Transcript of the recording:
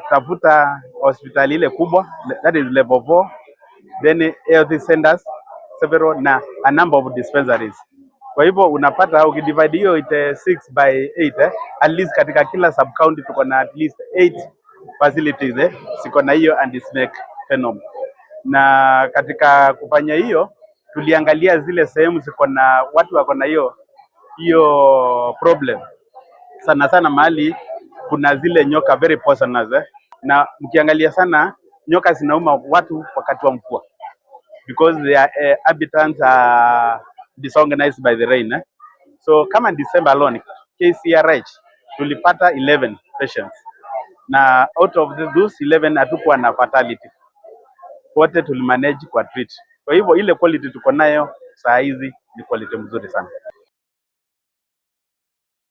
Tafuta hospitali ile kubwa, that is level 4, then health centers several na a number of dispensaries. Kwa hivyo unapata ukidivide hiyo 6 by 8 at least katika kila sub county tuko na at least 8 facilities siko na hiyo anti-snake venom. Na katika kufanya hiyo tuliangalia zile sehemu ziko na watu wako na hiyo problem sana sana, mahali kuna zile nyoka very poisonous na mkiangalia sana nyoka zinauma watu wakati wa mvua because their habitats are disorganized by the rain. So kama December alone KCRH tulipata 11 patients na out of those 11 hatukuwa na fatality, wote tulimanage kwa treat. Kwa hivyo ile quality tuko nayo saa hizi ni quality mzuri sana.